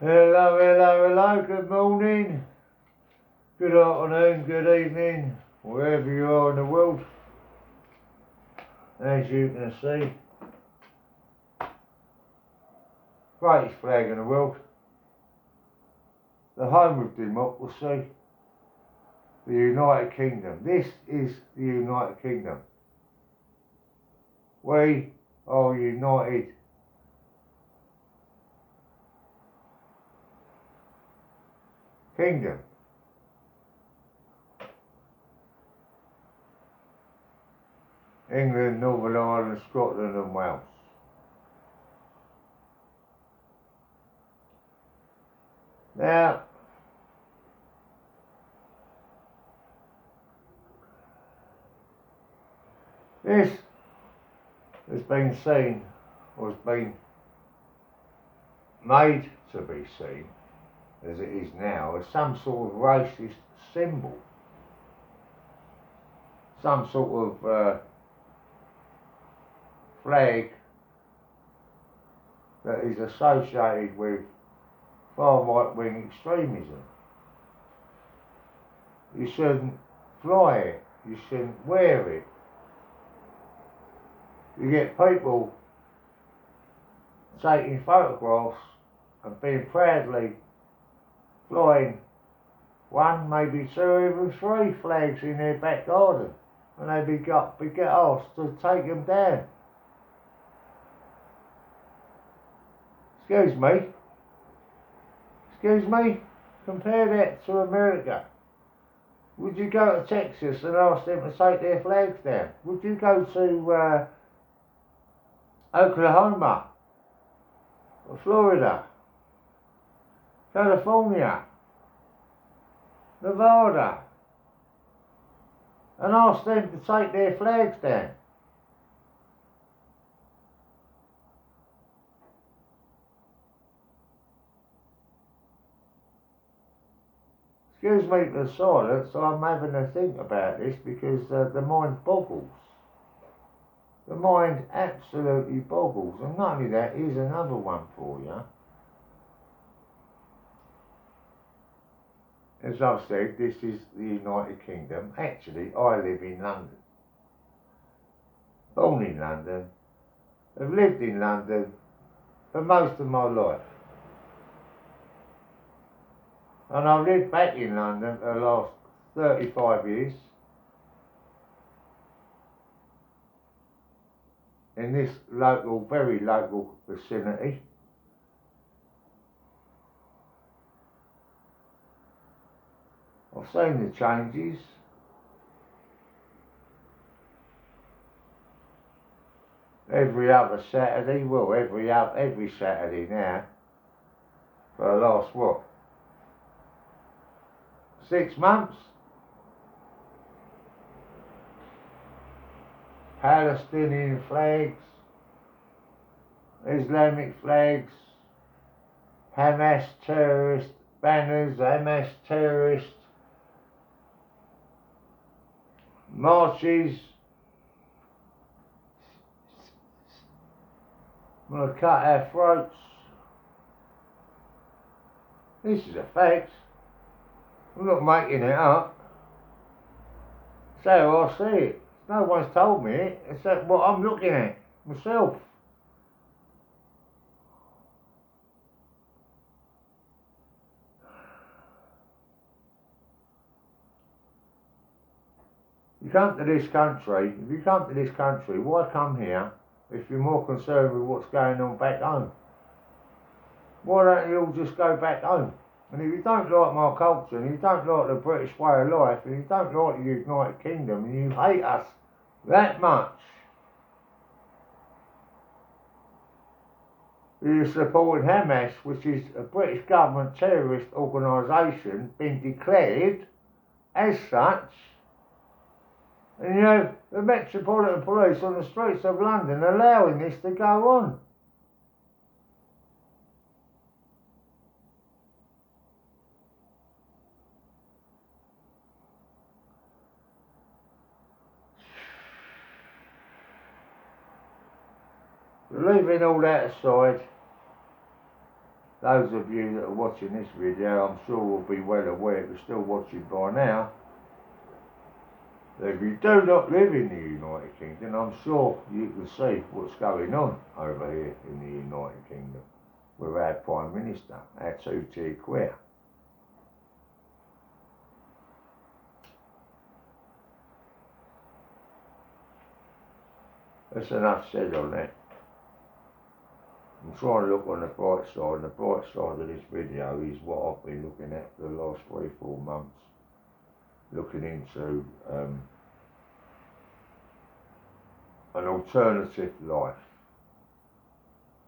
Hello, hello, hello, good morning, good afternoon, good evening, wherever you are in the world. As you can see, greatest flag in the world, the home of democracy, the United Kingdom. This is the United Kingdom. We are United. Kingdom. England, Northern Ireland, Scotland and Wales. Now, this has been seen, or has been made to be seen, as it is now, as some sort of racist symbol. Some sort of flag that is associated with far right-wing extremism. You shouldn't fly it, you shouldn't wear it. You get people taking photographs and being proudly flying one, maybe two, even three flags in their back garden, and they get asked to take them down. Excuse me, compare that to America. Would you go to Texas and ask them to take their flags down? Would you go to Oklahoma, Florida, California, Nevada, and ask them to take their flags down? Excuse me for the silence, I'm having to think about this because the mind boggles. The mind absolutely boggles. And not only that, here's another one for you. As I've said, this is the United Kingdom. Actually, I live in London. Born in London. Have lived in London for most of my life. And I've lived back in London for the last 35 years. In this local, very local vicinity. I've seen the changes. Every other Saturday, well, every Saturday now, for the last, what, 6 months? Palestinian flags, Islamic flags, Hamas terrorist banners, Hamas terrorist marches. I'm going to cut our throats. This is a fact. I'm not making it up. It's how I see it. No one's told me it, except what I'm looking at myself. You come to this country, if you come to this country, why come here if you're more concerned with what's going on back home? Why don't you all just go back home? And if you don't like my culture, and you don't like the British way of life, and you don't like the United Kingdom, and you hate us that much, you're supporting Hamas, which is a British government terrorist organisation, been declared as such, and you have the Metropolitan Police on the streets of London allowing this to go on. Leaving all that aside, those of you that are watching this video, I'm sure will be well aware, if you're still watching by now, that if you do not live in the United Kingdom, I'm sure you can see what's going on over here in the United Kingdom with our Prime Minister, our two-tier queer. That's enough said on that. I'm trying to look on the bright side, and the bright side of this video is what I've been looking at for the last 3-4 months, looking into an alternative life.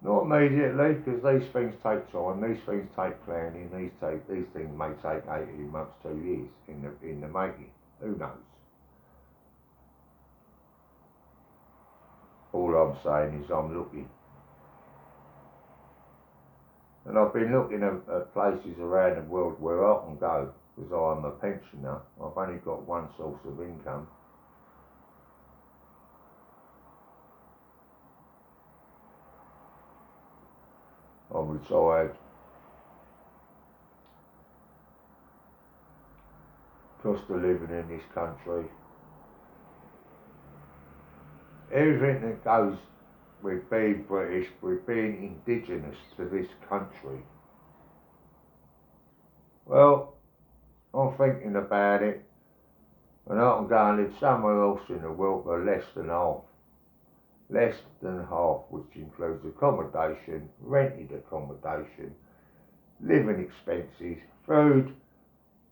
Not immediately, because these things take time, these things take planning, these things may take 18 months, 2 years in the making. Who knows? All I'm saying is I'm looking. And I've been looking at places around the world where I can go, because I'm a pensioner. I've only got one source of income. I'm retired. Cost of living in this country. Everything that goes with being British, with being indigenous to this country. Well, I'm thinking about it, and I can go and live somewhere else in the world for less than half. Less than half, which includes accommodation, rented accommodation, living expenses, food,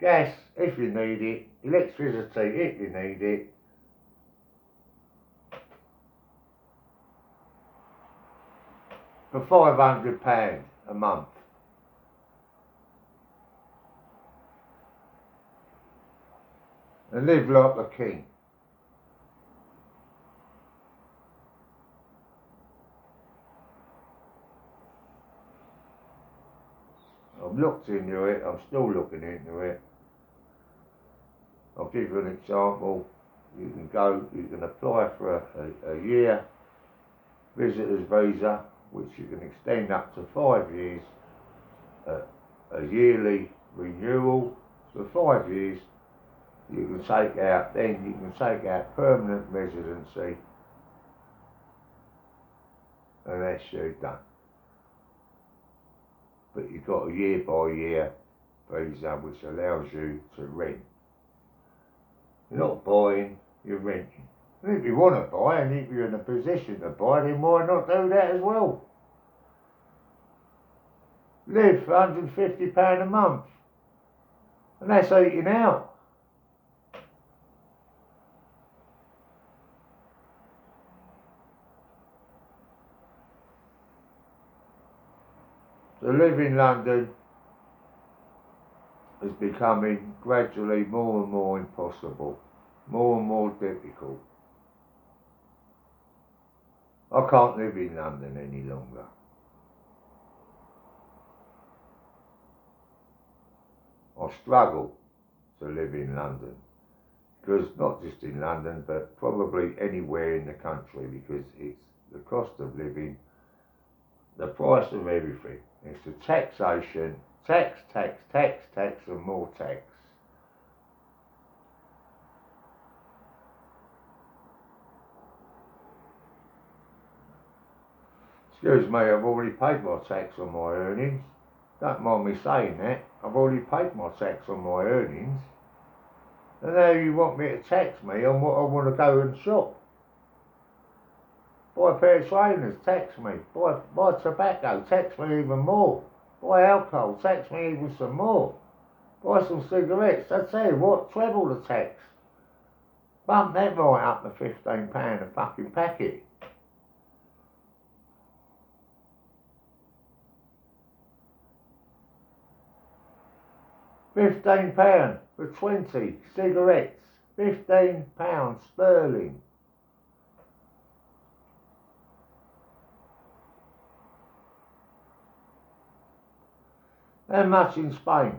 gas if you need it, electricity if you need it. For £500 a month. And live like a king. I've looked into it, I'm still looking into it. I'll give you an example. You can apply for a year visitor's visa, which you can extend up to 5 years, a yearly renewal for 5 years. You can take out permanent residency, and that's you done. But you've got a year by year visa which allows you to rent. You're not buying, you're renting. And if you want to buy, and if you're in a position to buy, then why not do that as well? Live for £150 a month, and that's eating out. To live in London is becoming gradually more and more impossible, more and more difficult. I can't live in London any longer. I struggle to live in London, because not just in London, but probably anywhere in the country, because it's the cost of living, the price of everything. It's the taxation, tax, and more tax. Excuse me, I've already paid my tax on my earnings. Don't mind me saying that. I've already paid my tax on my earnings. And now you want me to tax me on what I want to go and shop. Buy a pair of trainers, tax me. Buy tobacco, tax me even more. Buy alcohol, tax me even some more. Buy some cigarettes, I tell you what, treble the tax. Bump that right up to £15 a fucking packet. £15 for 20 cigarettes. £15 sterling. How much in Spain?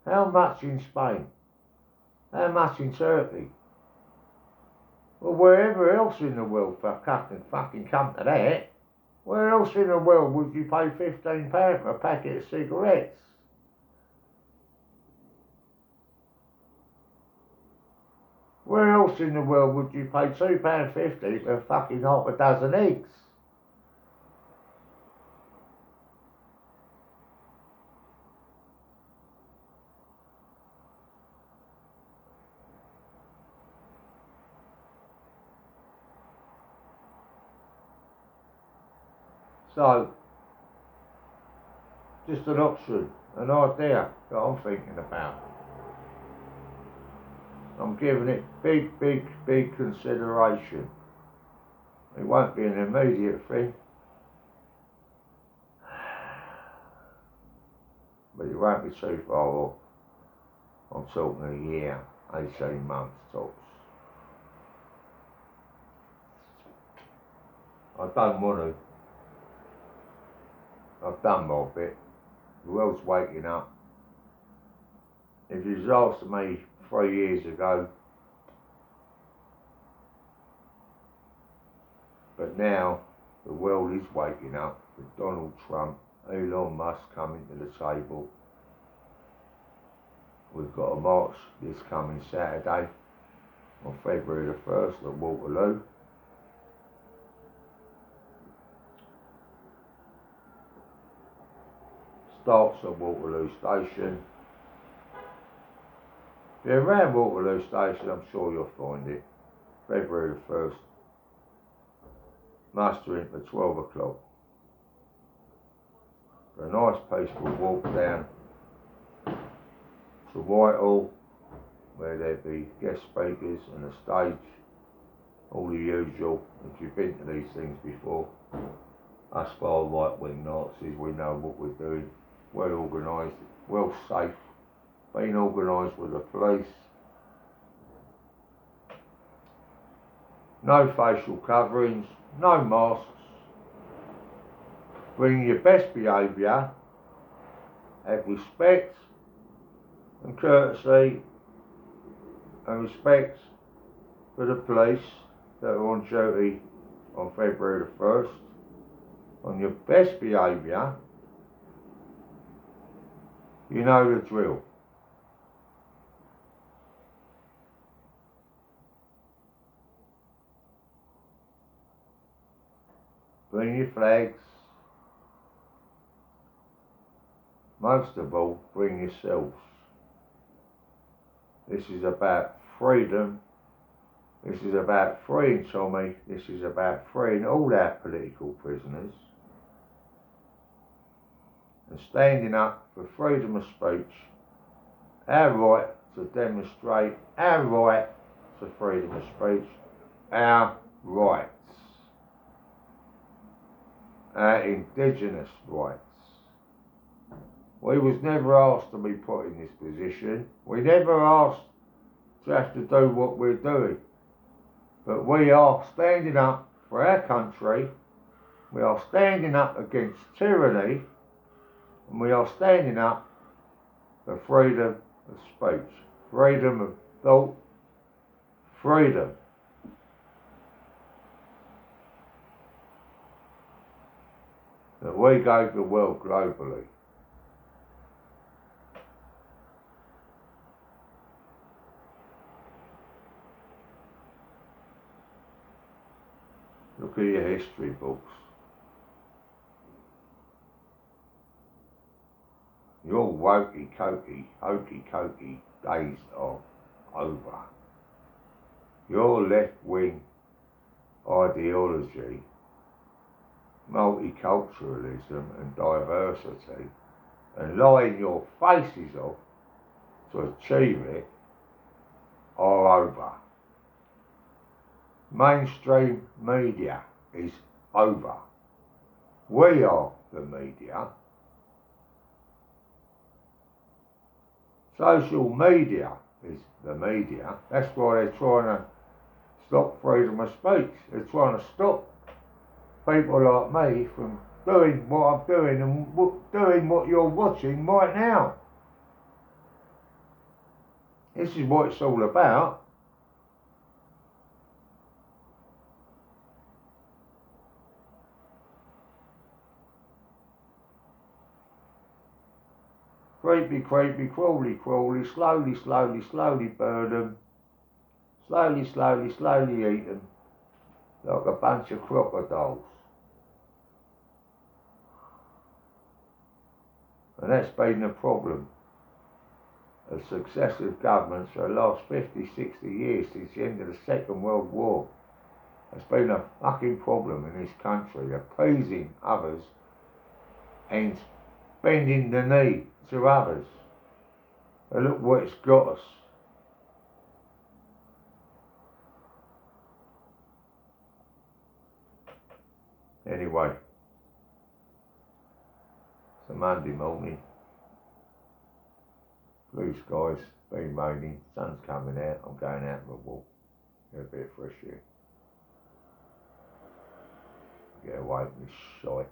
How much in Spain? How much in Turkey? Well, wherever else in the world for fucking come to that, Where else in the world would you pay £15 for a packet of cigarettes? Where else in the world would you pay £2.50 for fucking half a dozen eggs? So, just an option, an idea that I'm thinking about. I'm giving it big consideration. It won't be an immediate thing, but it won't be too far off. I'm talking a year, 18 months tops. I don't want to. I've done my bit. The world's waking up. If you'd asked me 3 years ago, but now the world is waking up with Donald Trump, Elon Musk coming to the table. We've got a march this coming Saturday on February the 1st at Waterloo. Starts at Waterloo Station. If you're around Waterloo Station, I'm sure you'll find it. February the 1st. Mustering for 12 o'clock. A nice peaceful walk down to Whitehall, where there'll be guest speakers and a stage, all the usual. If you've been to these things before, us far right-wing Nazis, we know what we're doing. Well organised, well safe, been organised with the police. No facial coverings, no masks. Bring your best behaviour, have respect and courtesy and respect for the police that are on duty on February the 1st. On your best behaviour, you know the drill. Bring your flags. Most of all, bring yourselves. This is about freedom. This is about freeing Tommy. This is about freeing all our political prisoners. And standing up for freedom of speech, our right to demonstrate, our right to freedom of speech, our rights, our indigenous rights. We was never asked to be put in this position. We never asked to have to do what we're doing. But we are standing up for our country. We are standing up against tyranny. And we are standing up for freedom of speech, freedom of thought, freedom. That we gave the world globally. Look at your history books. Your hokey-cokey days are over. Your left-wing ideology, multiculturalism and diversity, and lying your faces off to achieve it, are over. Mainstream media is over. We are the media. Social media is the media. That's why they're trying to stop freedom of speech. They're trying to stop people like me from doing what I'm doing and doing what you're watching right now. This is what it's all about. Creepy, creepy, crawly, crawly, slowly, slowly, slowly burn them. Slowly, slowly, slowly eat them. Like a bunch of crocodiles. And that's been the problem of successive governments for the last 50, 60 years since the end of the Second World War. It's been a fucking problem in this country, appeasing others and bending the knee to others. And look what it's got us. Anyway, it's a Monday morning. Blue skies, been raining, sun's coming out, I'm going out for a walk. Get a bit of fresh air. Get away from this shite.